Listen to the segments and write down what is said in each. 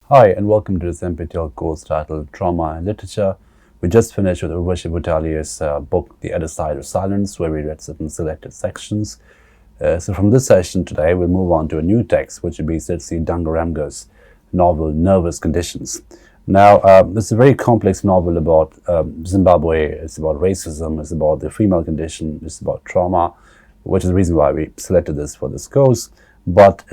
Hi, and welcome to this NPTEL course titled Trauma and Literature. We just finished with Urvashi Boutalier's book, The Other Side of Silence, where we read certain selected sections. So from this session today, we'll move on to a new text, which would be Tsitsi Dangarembga's novel, Nervous Conditions. Now, it's a very complex novel about Zimbabwe. It's about racism, it's about the female condition, it's about trauma, which is the reason why we selected this for this course. But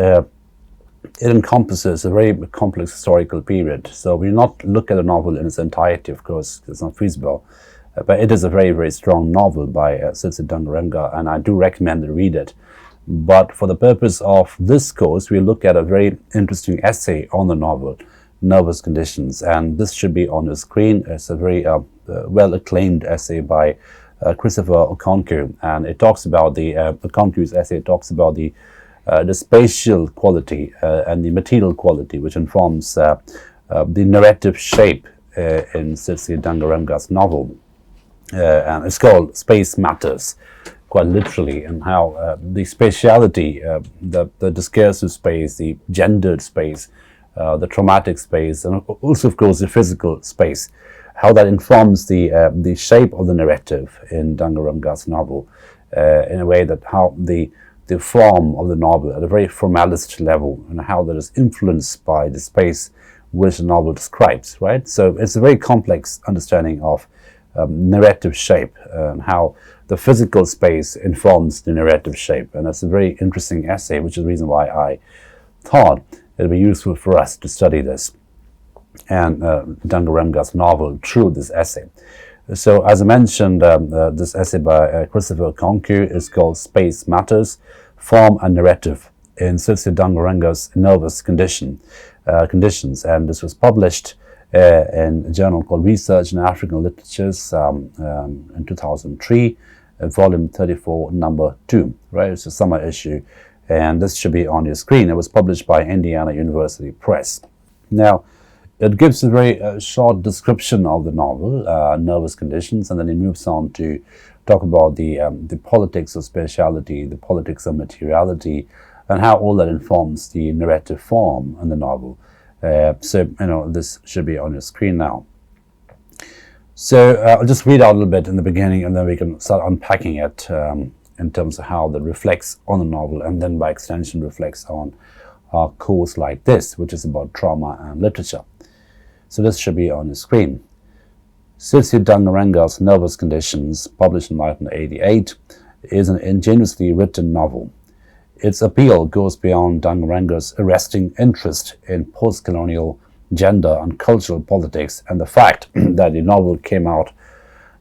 it encompasses a very complex historical period. So we not look at the novel in its entirety, of course, it's not feasible. But it is a very, very strong novel by Tsitsi Dangarembga, and I do recommend to read it. But for the purpose of this course, we'll look at a very interesting essay on the novel, Nervous Conditions, and this should be on the screen. It's a very well-acclaimed essay by Christopher Okonkwo, and it talks about Okonkwo's essay talks about the spatial quality and the material quality, which informs the narrative shape in Tsitsi Dangarembga's novel. And it's called Space Matters, quite literally, and how the spatiality, the discursive space, the gendered space, the traumatic space, and also, of course, the physical space, how that informs the shape of the narrative in Dangarembga's novel, in a way that how the form of the novel at a very formalist level, and how that is influenced by the space which the novel describes, right? So it's a very complex understanding of narrative shape, and how the physical space informs the narrative shape. And that's a very interesting essay, which is the reason why I thought it would be useful for us to study this and Dangarembga's novel through this essay. So, as I mentioned, this essay by Christopher Okonkwo is called Space Matters, Form and Narrative in Tsitsi Dangarembga's Nervous Conditions, and this was published in a journal called Research in African Literatures in 2003, volume 34, number 2, right? It's a summer issue, and this should be on your screen. It was published by Indiana University Press. Now, it gives a very short description of the novel, Nervous Conditions, and then it moves on to talk about the politics of spatiality, the politics of materiality, and how all that informs the narrative form in the novel. So, this should be on your screen now. So I'll just read out a little bit in the beginning, and then we can start unpacking it in terms of how that reflects on the novel, and then by extension reflects on our course like this, which is about trauma and literature. So this should be on the screen. Tsitsi Dangarembga's Nervous Conditions, published in 1988, is an ingeniously written novel. Its appeal goes beyond Dangarembga's arresting interest in postcolonial gender and cultural politics, and the fact that the novel came out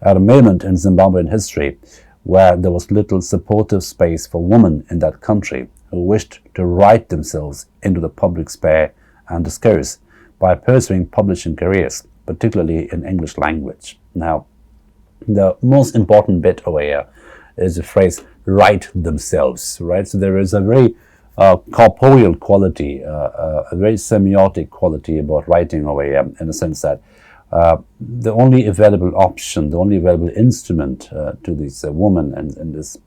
at a moment in Zimbabwean history where there was little supportive space for women in that country who wished to write themselves into the public sphere and discourse by pursuing publishing careers, particularly in English language. Now, the most important bit over here is the phrase write themselves, right? So there is a very corporeal quality, a very semiotic quality about writing over here, in the sense that the only available option, the only available instrument to these women in this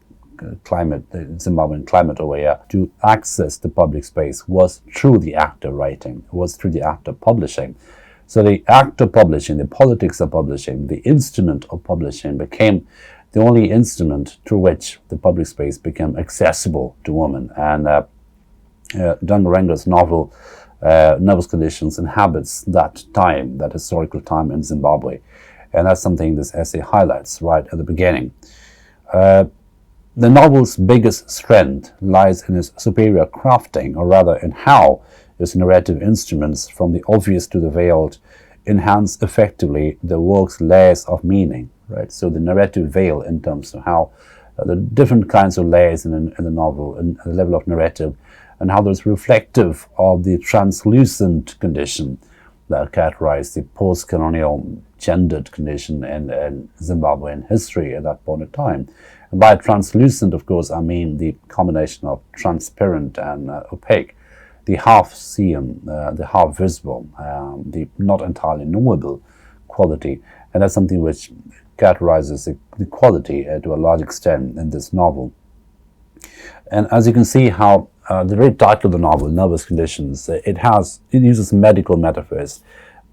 climate, the Zimbabwean climate over here, to access the public space was through the act of writing, was through the act of publishing. So the act of publishing, the politics of publishing, the instrument of publishing became the only instrument through which the public space became accessible to women. And Dangarembga's novel, Nervous Conditions, inhabits that time, that historical time in Zimbabwe. And that's something this essay highlights right at the beginning. The novel's biggest strength lies in its superior crafting, or rather in how its narrative instruments, from the obvious to the veiled, enhance effectively the work's layers of meaning. Right? So the narrative veil, in terms of how the different kinds of layers in the novel, and the level of narrative, and how there's reflective of the translucent condition that characterized the post-colonial gendered condition in Zimbabwean history at that point in time. And by translucent, of course, I mean the combination of transparent and opaque, the half-seen, the half-visible, the not entirely knowable quality. And that's something which characterizes the quality to a large extent in this novel. And as you can see how the very title of the novel, Nervous Conditions, it uses medical metaphors,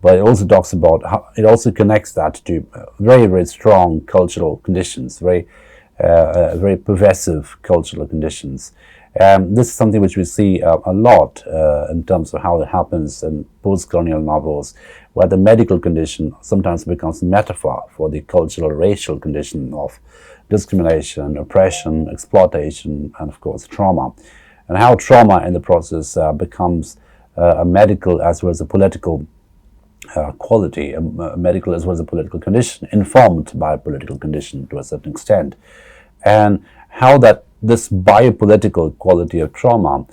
but it also talks about how it also connects that to very, very strong cultural conditions, very pervasive cultural conditions. This is something which we see a lot in terms of how it happens in post-colonial novels, where the medical condition sometimes becomes a metaphor for the cultural, racial condition of discrimination, oppression, exploitation, and of course trauma. And how trauma in the process becomes a medical as well as a political quality, a medical as well as a political condition, informed by a political condition to a certain extent. And how this biopolitical quality of trauma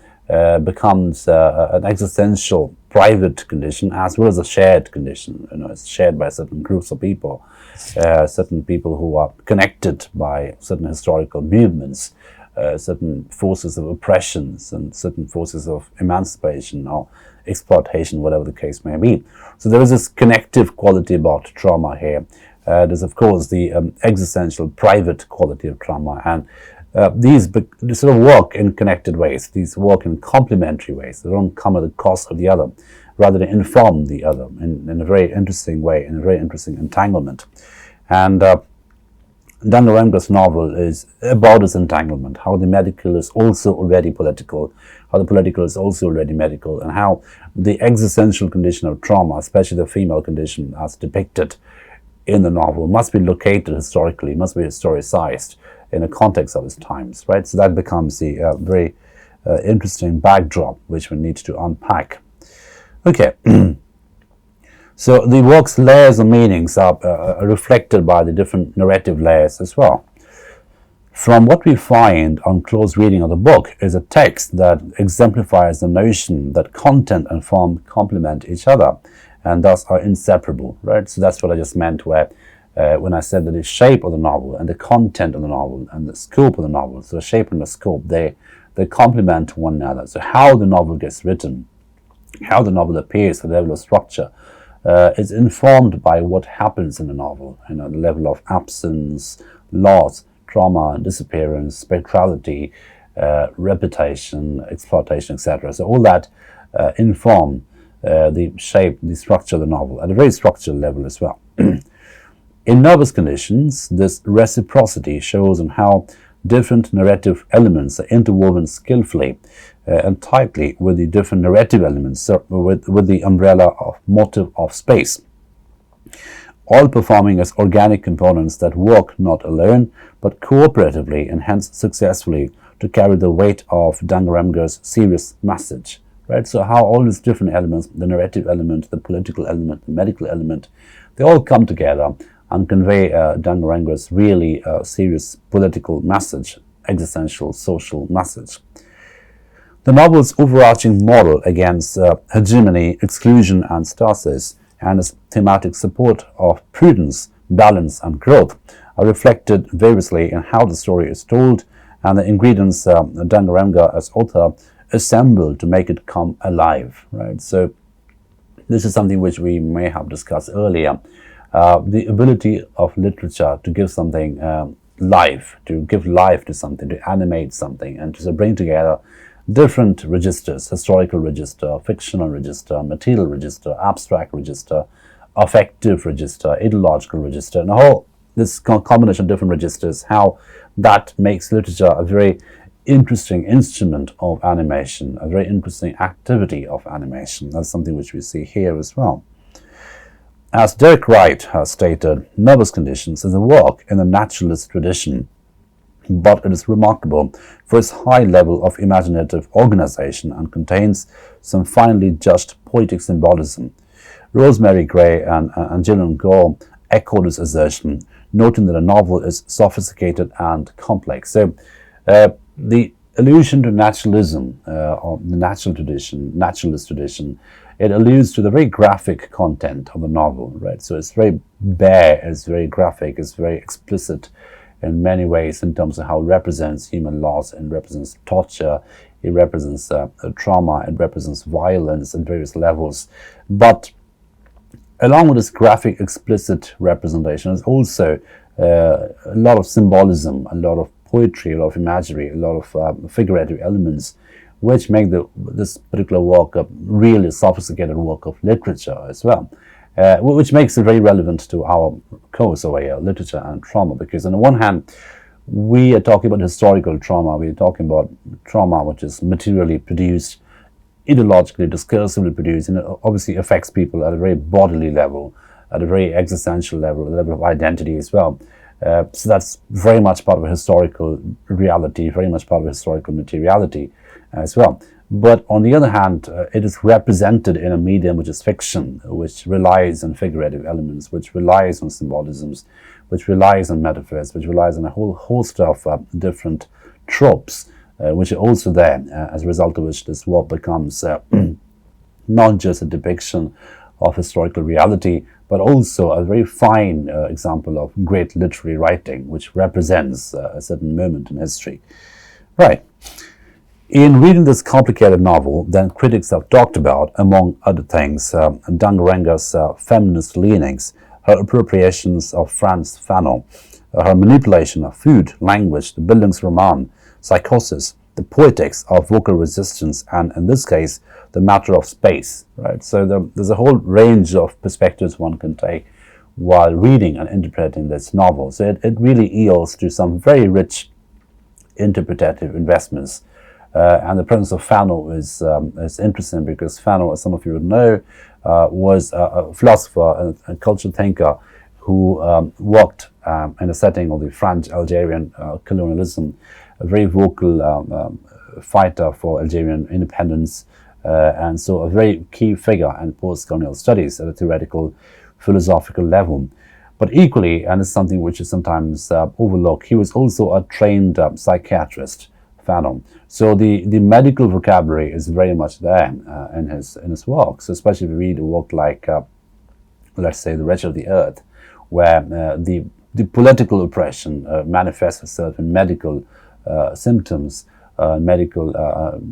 becomes an existential private condition as well as a shared condition. It's shared by certain groups of people, certain people who are connected by certain historical movements, certain forces of oppressions and certain forces of emancipation or exploitation, whatever the case may be. So there is this connective quality about trauma here. There's of course the existential private quality of trauma, and these sort of work in connected ways. These work in complementary ways. They don't come at the cost of the other, rather they inform the other in a very interesting way, in a very interesting entanglement. And Dangarembga's novel is about this entanglement, how the medical is also already political, how the political is also already medical, and how the existential condition of trauma, especially the female condition as depicted in the novel, must be located historically, must be historicized in a context of its times, right? So that becomes the very interesting backdrop which we need to unpack. Okay. So the work's layers of meanings are reflected by the different narrative layers as well. From what we find on close reading of the book is a text that exemplifies the notion that content and form complement each other and thus are inseparable, right? So that's what I just meant where when I said that the shape of the novel and the content of the novel and the scope of the novel, so the shape and the scope, they complement one another. So how the novel gets written, how the novel appears, the level of structure, is informed by what happens in the novel, the level of absence, loss, trauma, disappearance, spectrality, repetition, exploitation, etc. So all that inform the shape, the structure of the novel at a very structural level as well. In Nervous Conditions, this reciprocity shows on how different narrative elements are interwoven skillfully and tightly with the different narrative elements, with the umbrella of motive of space, all performing as organic components that work not alone but cooperatively and hence successfully to carry the weight of Dangarembga's serious message. Right? So how all these different elements, the narrative element, the political element, the medical element, they all come together and convey Dangarembga's really serious political message, existential social message. The novel's overarching model against hegemony, exclusion and stasis, and its thematic support of prudence, balance and growth are reflected variously in how the story is told and the ingredients Dangarembga as author assembled to make it come alive. Right? So this is something which we may have discussed earlier. The ability of literature to give something life, to give life to something, to animate something, and to bring together different registers: historical register, fictional register, material register, abstract register, affective register, ideological register, and this combination of different registers, how that makes literature a very interesting instrument of animation, a very interesting activity of animation. That's something which we see here as well. As Derek Wright has stated, Nervous Conditions is a work in the naturalist tradition, but it is remarkable for its high level of imaginative organization and contains some finely judged poetic symbolism. Rosemary Gray and Gillian Gore echo this assertion, noting that the novel is sophisticated and complex. So the allusion to naturalism, or the naturalist tradition, it alludes to the very graphic content of the novel, right? So it's very bare, it's very graphic, it's very explicit in many ways in terms of how it represents human loss, and represents torture, it represents trauma, it represents violence at various levels. But along with this graphic, explicit representation, there's also a lot of symbolism, a lot of poetry, a lot of imagery, a lot of figurative elements, which make this particular work a really sophisticated work of literature as well, which makes it very relevant to our course over here, literature and trauma, because on the one hand, we are talking about historical trauma, we are talking about trauma which is materially produced, ideologically, discursively produced, and it obviously affects people at a very bodily level, at a very existential level, a level of identity as well. So that's very much part of a historical reality, very much part of a historical materiality as well. But on the other hand, it is represented in a medium which is fiction, which relies on figurative elements, which relies on symbolisms, which relies on metaphors, which relies on a whole host of different tropes, which are also there, as a result of which this work becomes not just a depiction of historical reality, but also a very fine example of great literary writing, which represents a certain moment in history. Right. In reading this complicated novel, then critics have talked about, among other things, Dangarembga's feminist leanings, her appropriations of Frantz Fanon, her manipulation of food, language, the Bildungsroman, psychosis, the poetics of vocal resistance, and in this case, the matter of space. Right? So there's a whole range of perspectives one can take while reading and interpreting this novel. So it really yields to some very rich interpretative investments. And the presence of Fanon is interesting because Fanon, as some of you would know, was a philosopher, a cultural thinker who worked in the setting of the French Algerian colonialism, a very vocal fighter for Algerian independence, and so a very key figure in post-colonial studies at a theoretical, philosophical level. But equally, and it's something which is sometimes overlooked, he was also a trained psychiatrist, Fanon. So the medical vocabulary is very much there in his works, especially if you read a work like, let's say, The Wretched of the Earth, where the political oppression manifests itself in medical symptoms, medical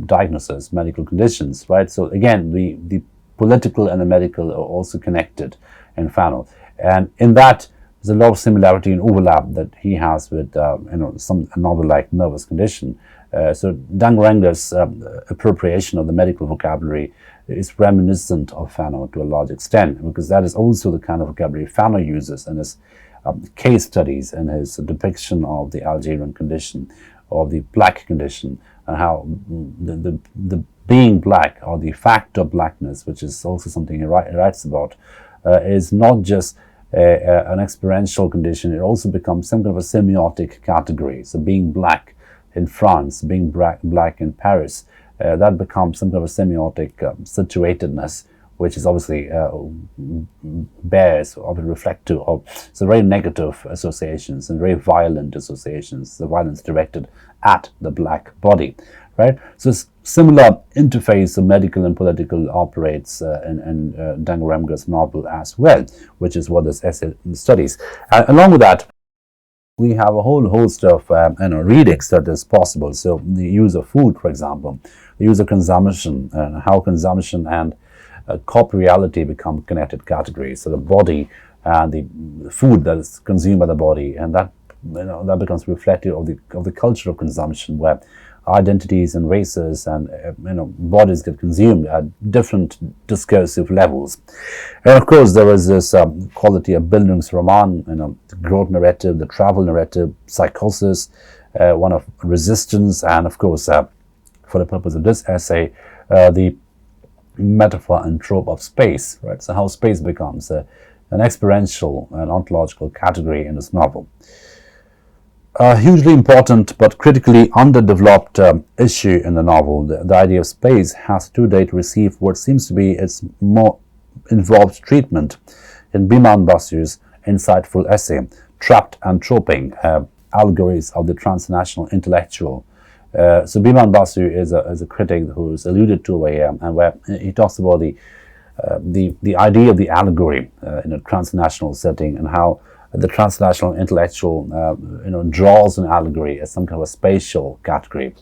diagnosis, medical conditions, right? So again, the political and the medical are also connected in Fanon. And in that, there's a lot of similarity and overlap that he has with a novel like Nervous Condition. So Dangarembga's appropriation of the medical vocabulary is reminiscent of Fanon to a large extent, because that is also the kind of vocabulary Fanon uses in his case studies and his depiction of the Algerian condition, of the black condition, and how the being black, or the fact of blackness, which is also something he writes about, is not just an experiential condition, it also becomes some kind of a semiotic category. So being black in France, being black in Paris, that becomes some kind of a semiotic situatedness, which is obviously bears of a reflective of so very negative associations and very violent associations, the violence directed at the black body, right? So similar interface of medical and political operates in Dangarembga's novel as well, which is what this essay studies. Along with that, we have a whole host of readings that is possible. So the use of food, for example, the use of consumption, and how consumption and corporeality become connected categories. So the body and the food that is consumed by the body, and that becomes reflective of the culture of consumption, where identities and races and bodies get consumed at different discursive levels. And of course, there is this quality of Bildungsroman, the growth narrative, the travel narrative, psychosis, one of resistance, and of course, for the purpose of this essay, the metaphor and trope of space, right? So how space becomes an experiential and ontological category in this novel. A hugely important but critically underdeveloped issue in the novel, the idea of space, has to date received what seems to be its more involved treatment in Biman Basu's insightful essay, Trapped and Troping, Allegories of the Transnational Intellectual. So Biman Basu is a critic who's alluded to and where he talks about the idea of the allegory in a transnational setting, and how the transnational intellectual draws an allegory as some kind of a spatial category.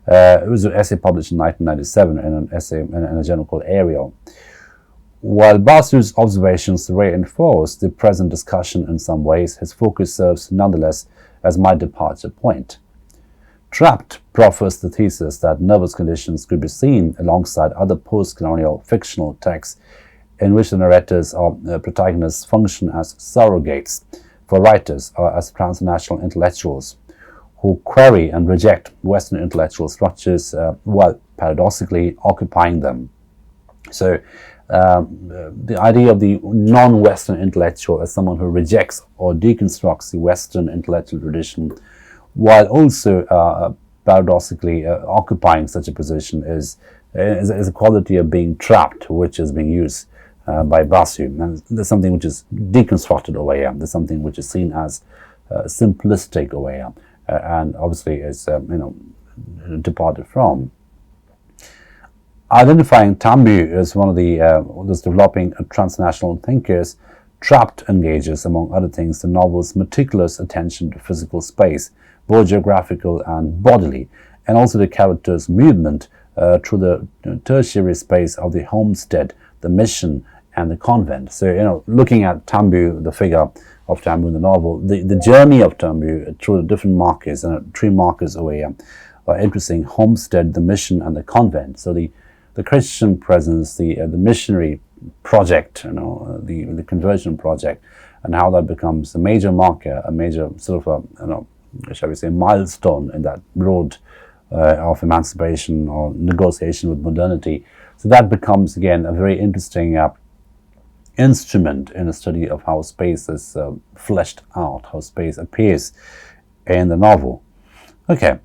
It was an essay published in 1997 in an essay in a journal called Ariel. While Basu's observations reinforce the present discussion in some ways, his focus serves nonetheless as my departure point. Trapped proffers the thesis that nervous conditions could be seen alongside other post-colonial fictional texts in which the narrators or protagonists function as surrogates for writers or as transnational intellectuals who query and reject Western intellectual structures while paradoxically occupying them. So the idea of the non-Western intellectual as someone who rejects or deconstructs the Western intellectual tradition while also paradoxically occupying such a position is a quality of being trapped, which is being used by Basu. And there's something which is deconstructed over here. There's something which is seen as simplistic over here, and obviously is departed from. Identifying Tambu as one of those developing transnational thinkers, Trapped engages, among other things, the novel's meticulous attention to physical space, both geographical and bodily, and also the character's movement through the tertiary space of the homestead, the mission, and the convent. So, looking at Tambu, the figure of Tambu in the novel, the journey of Tambu through the different markers, and 3 markers over here are interesting: homestead, the mission, and the convent. So the Christian presence, the missionary project, the conversion project, and how that becomes a major marker, a major sort of shall we say, milestone in that road of emancipation or negotiation with modernity. So that becomes again a very interesting instrument in the study of how space is fleshed out, how space appears in the novel. Okay.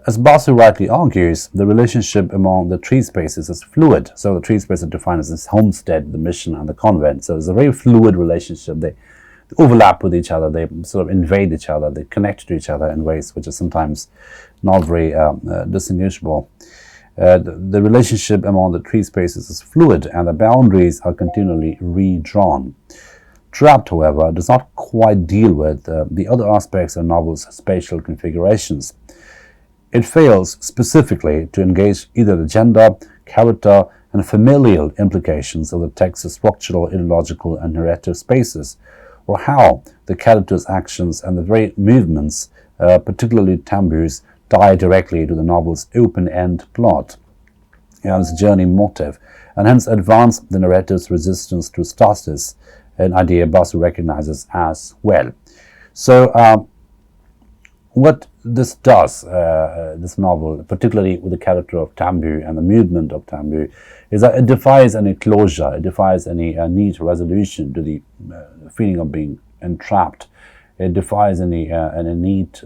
As Basu rightly argues, the relationship among the 3 spaces is fluid. So the 3 spaces are defined as this homestead, the mission, and the convent. So it's a very fluid relationship. They overlap with each other. They sort of invade each other. They connect to each other in ways which are sometimes not very distinguishable. The relationship among the 3 spaces is fluid, and the boundaries are continually redrawn. Trapped, however, does not quite deal with the other aspects of the novel's spatial configurations. It fails specifically to engage either the gender, character, and familial implications of the text's structural, ideological, and narrative spaces, or how the characters' actions and the very movements, particularly Tambu's, tie directly to the novel's open-end plot and its journey motive, and hence advance the narrative's resistance to stasis, an idea Basu recognizes as well. So, what this does, this novel, particularly with the character of Tambu and the movement of Tambu, is that it defies any closure, it defies any neat resolution to the feeling of being entrapped. It defies any neat,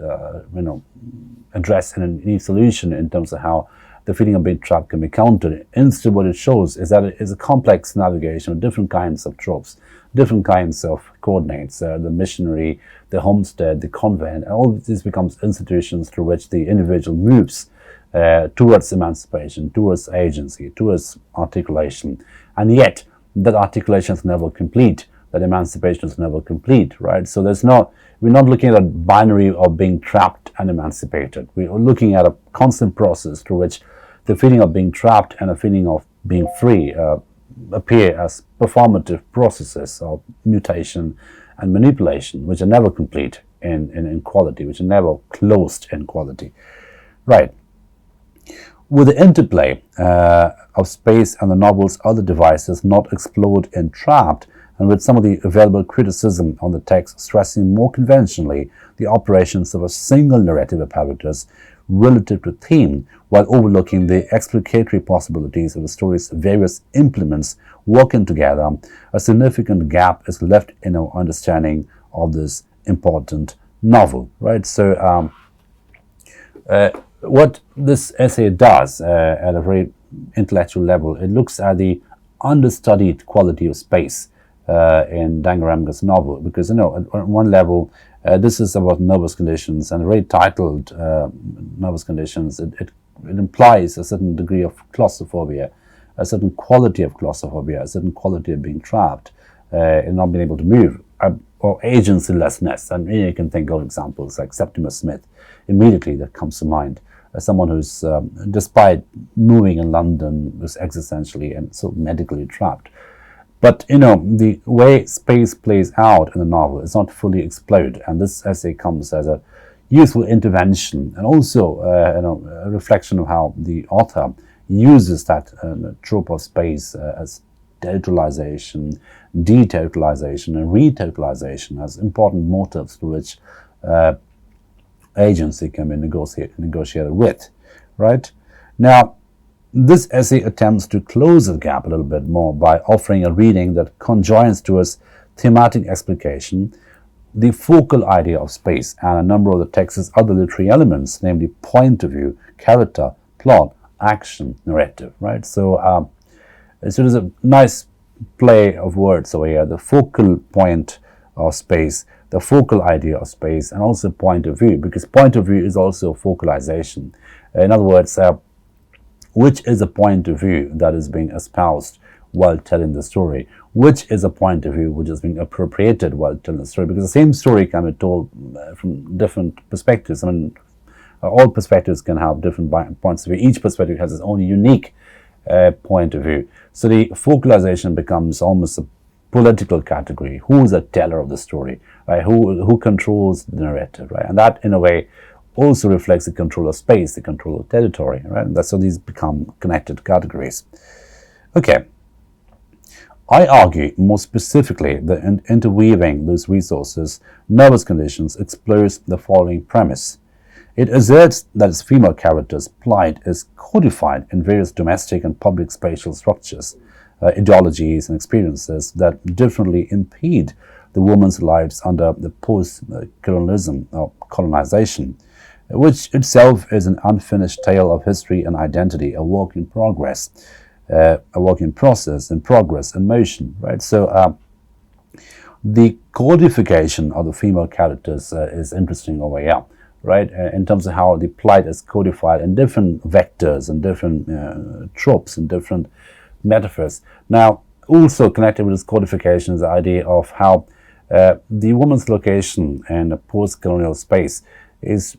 address and a neat solution in terms of how the feeling of being trapped can be countered. Instead, what it shows is that it is a complex navigation of different kinds of tropes, different kinds of coordinates, the missionary, the homestead, the convent, and all of this becomes institutions through which the individual moves towards emancipation, towards agency, towards articulation. And yet, that articulation is never complete, that emancipation is never complete, right? So we're not looking at a binary of being trapped and emancipated. We are looking at a constant process through which the feeling of being trapped and a feeling of being free appear as performative processes of mutation and manipulation, which are never complete in quality, which are never closed in quality. Right. With the interplay of space and the novel's other devices not explored in Trapped, and with some of the available criticism on the text stressing more conventionally the operations of a single narrative apparatus relative to theme, while overlooking the explicatory possibilities of the story's various implements working together, a significant gap is left in our understanding of this important novel. Right. So, what this essay does at a very intellectual level, it looks at the understudied quality of space in Dangarembga's novel, because on one level this is about nervous conditions, and very titled nervous conditions. It implies a certain degree of claustrophobia, a certain quality of claustrophobia, a certain quality of being trapped and not being able to move, or agency-lessness. And you can think of examples like Septimus Smith immediately that comes to mind, as someone who's despite moving in London was existentially and so medically trapped. But the way space plays out in the novel is not fully explored, and this essay comes as a useful intervention, and also a reflection of how the author uses that trope of space as territorialization, deterritorialization, and retotalization as important motives to which agency can be negotiated with, right? Now, this essay attempts to close the gap a little bit more by offering a reading that conjoins to its thematic explication the focal idea of space and a number of the text's other literary elements, namely point of view, character, plot, action, narrative, right? So there's a nice play of words over here, the focal point of space, the focal idea of space, and also point of view, because point of view is also focalization. In other words, which is a point of view that is being espoused while telling the story, which is a point of view which is being appropriated while telling the story, because the same story can be told from different perspectives. I mean, all perspectives can have different points of view. Each perspective has its own unique point of view. So the focalization becomes almost a political category. Who is the teller of the story, right? Who controls the narrative, right? And that, in a way, also reflects the control of space, the control of territory, right? And that's so these become connected categories. Okay. I argue more specifically that in interweaving those resources, nervous conditions explores the following premise. It asserts that its female character's plight is codified in various domestic and public spatial structures, ideologies and experiences that differently impede the woman's lives under the post-colonialism or colonization, which itself is an unfinished tale of history and identity, a work in progress, a work in process, in progress, in motion, right? So the codification of the female characters is interesting over here, right? In terms of how the plight is codified in different vectors and different tropes and different metaphors. Now, also connected with this codification is the idea of how the woman's location in a post-colonial space is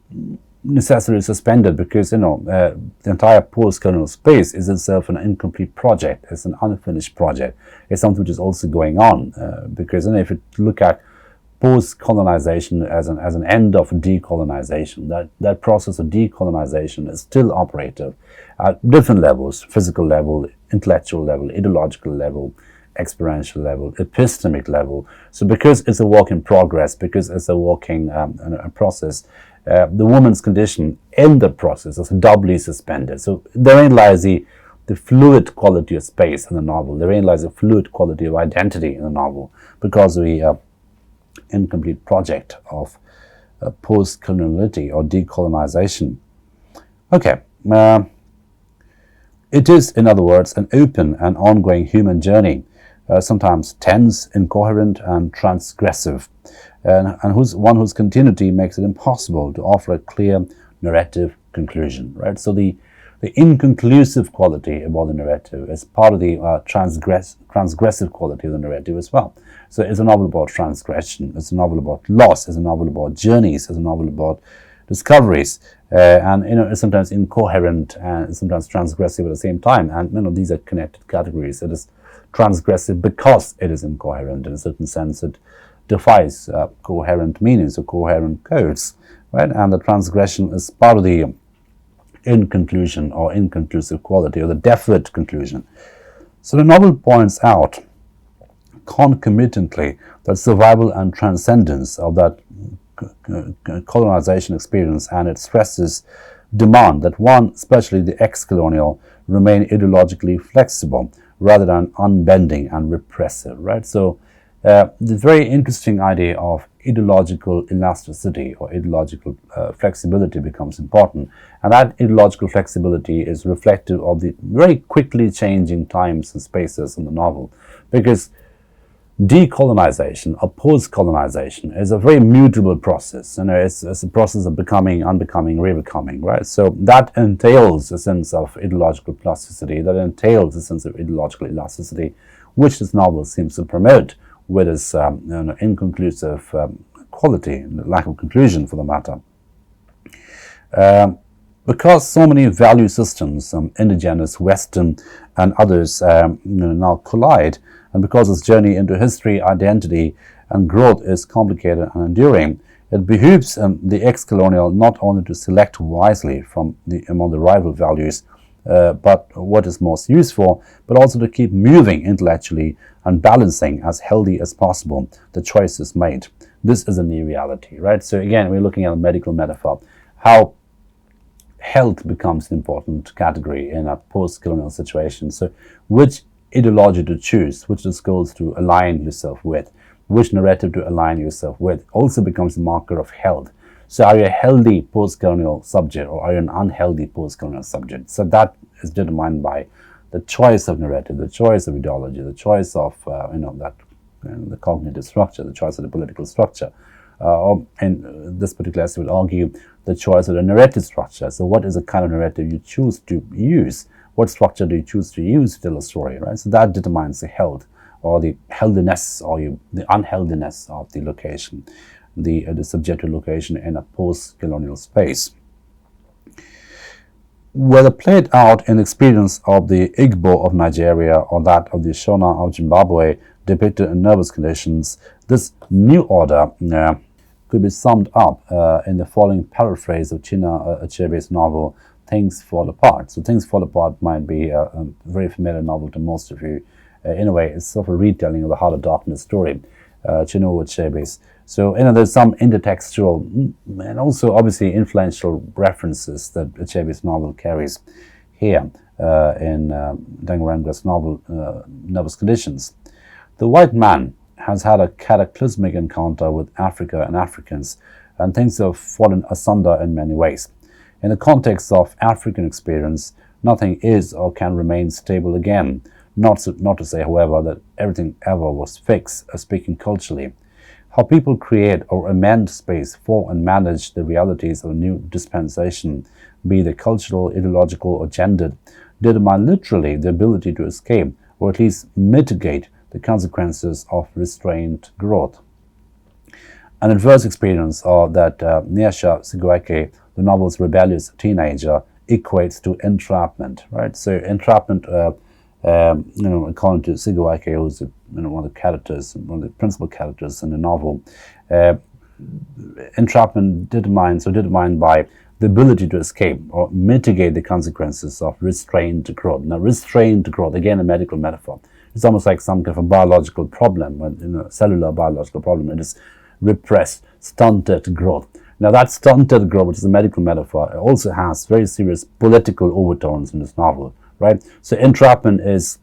necessarily suspended, because the entire post-colonial space is itself an incomplete project. It's an unfinished project. It's something which is also going on, because if you look at post-colonization as an end of decolonization, that process of decolonization is still operative at different levels: physical level, intellectual level, ideological level, experiential level, epistemic level. So because it's a work in progress, because it's a working process, the woman's condition in the process is doubly suspended. So therein lies the fluid quality of space in the novel. Therein lies the fluid quality of identity in the novel, because of the incomplete project of post-coloniality or decolonization. Okay. It is, in other words, an open and ongoing human journey, sometimes tense, incoherent, and transgressive, and whose continuity makes it impossible to offer a clear narrative conclusion, right? So the inconclusive quality about the narrative is part of the transgressive quality of the narrative as well. So it's a novel about transgression, it's a novel about loss, it's a novel about journeys, it's a novel about discoveries, and it's sometimes incoherent and sometimes transgressive at the same time. And these are connected categories. It is transgressive because it is incoherent. In a certain sense, it defies coherent meanings or coherent codes, right? And the transgression is part of the inconclusion or inconclusive quality, or the definite conclusion. So the novel points out concomitantly that survival and transcendence of that colonization experience, and it stresses demand that one, especially the ex-colonial, remain ideologically flexible rather than unbending and repressive, right? So the very interesting idea of ideological elasticity or ideological flexibility becomes important, and that ideological flexibility is reflective of the very quickly changing times and spaces in the novel, because decolonization or post-colonization is a very mutable process. It's a process of becoming, unbecoming, rebecoming, right? So that entails a sense of ideological plasticity, that entails a sense of ideological elasticity, which this novel seems to promote with its inconclusive quality, lack of conclusion for the matter. Because so many value systems, indigenous, Western, and others now collide, and because this journey into history, identity, and growth is complicated and enduring, It behooves the ex-colonial not only to select wisely from among the rival values, but what is most useful, but also to keep moving intellectually and balancing as healthy as possible the choices made. This is a new reality, right? So again, we're looking at a medical metaphor, how health becomes an important category in a post-colonial situation. So which ideology to choose, which discourse to align yourself with, which narrative to align yourself with, also becomes a marker of health. So are you a healthy post-colonial subject, or are you an unhealthy post-colonial subject? So that is determined by the choice of narrative, the choice of ideology, the choice of the cognitive structure, the choice of the political structure. In this particular essay, would argue the choice of the narrative structure. So what is the kind of narrative you choose to use? What structure do you choose to use to tell a story, right? So that determines the health, or the healthiness, or the unhealthiness of the location, the subjective location in a post-colonial space. Whether played out in the experience of the Igbo of Nigeria or that of the Shona of Zimbabwe, depicted in nervous conditions, this new order could be summed up in the following paraphrase of Chinua Achebe's novel, Things Fall Apart. So Things Fall Apart might be a very familiar novel to most of you. In a way, it's sort of a retelling of the Heart of Darkness story, Chinua Achebe's. So, there's some intertextual and also obviously influential references that Achebe's novel carries here in Dangarembga's novel, Nervous Conditions. The white man has had a cataclysmic encounter with Africa and Africans, and things have fallen asunder in many ways. In the context of African experience, nothing is or can remain stable again. Not to say, however, that everything ever was fixed, speaking culturally. How people create or amend space for and manage the realities of a new dispensation, be they cultural, ideological, or gendered, determine literally the ability to escape, or at least mitigate, the consequences of restrained growth. An adverse experience of that Nyasha Sigueke, the novel's rebellious teenager, equates to entrapment, right? So entrapment, according to Sigueke, who's one of the characters, one of the principal characters in the novel, entrapment determined by the ability to escape or mitigate the consequences of restrained growth. Now, restrained growth, again, a medical metaphor. It's almost like some kind of a biological problem, cellular biological problem. It is repressed, stunted growth. Now, that stunted growth, which is a medical metaphor, also has very serious political overtones in this novel, right? So entrapment is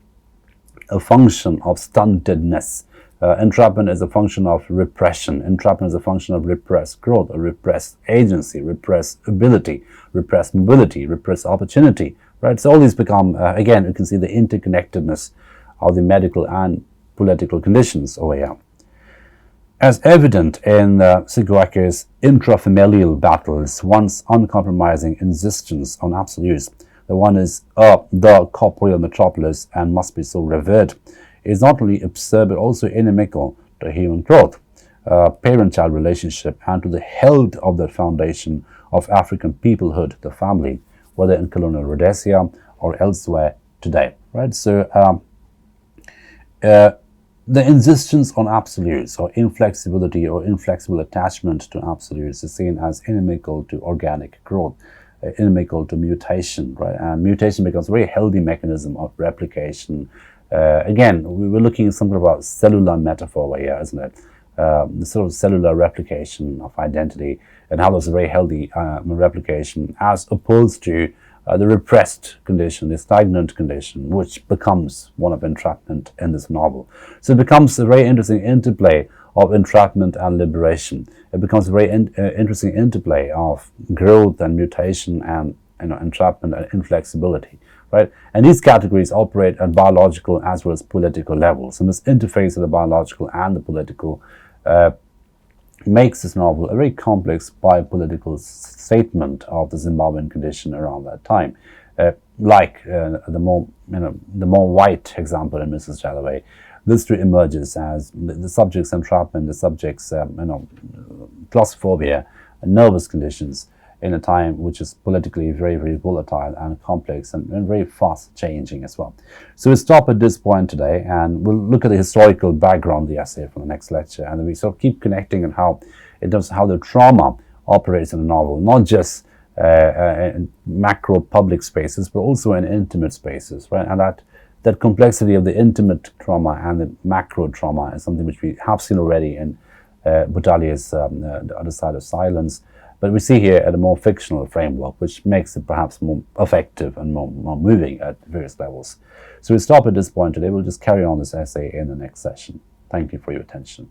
a function of stuntedness. Entrapment is a function of repression. Entrapment is a function of repressed growth, or repressed agency, repressed ability, repressed mobility, repressed opportunity, right? So all these become, again, you can see the interconnectedness of the medical and political conditions over here. As evident in Sigueke's intrafamilial battles, one's uncompromising insistence on absolutes, the one is the corporeal metropolis and must be so revered, is not only absurd but also inimical to human growth, parent-child relationship, and to the health of the foundation of African peoplehood, the family, whether in colonial Rhodesia or elsewhere today, right? So the insistence on absolutes, or inflexibility or inflexible attachment to absolutes, is seen as inimical to organic growth, inimical to mutation, right? And mutation becomes a very healthy mechanism of replication. Again, we were looking at something about cellular metaphor here, isn't it? The sort of cellular replication of identity, and how there's a very healthy replication, as opposed to the repressed condition, the stagnant condition, which becomes one of entrapment in this novel. So it becomes a very interesting interplay of entrapment and liberation. It becomes a very interesting interplay of growth and mutation and entrapment and inflexibility, right? And these categories operate at biological as well as political levels. And this interface of the biological and the political makes this novel a very complex biopolitical statement of the Zimbabwean condition around that time. The more white example in Mrs. Jalloway, this too emerges as the subject's entrapment, the subject's claustrophobia, and nervous conditions in a time which is politically very, very volatile and complex and very fast changing as well. So we'll stop at this point today, and we'll look at the historical background of the essay for the next lecture, and then we sort of keep connecting on how in terms of how the trauma operates in a novel, not just in macro public spaces, but also in intimate spaces, right? And that complexity of the intimate trauma and the macro trauma is something which we have seen already in Boutalier's The Other Side of Silence, but we see here at a more fictional framework, which makes it perhaps more effective and more moving at various levels. So we'll stop at this point today. We'll just carry on this essay in the next session. Thank you for your attention.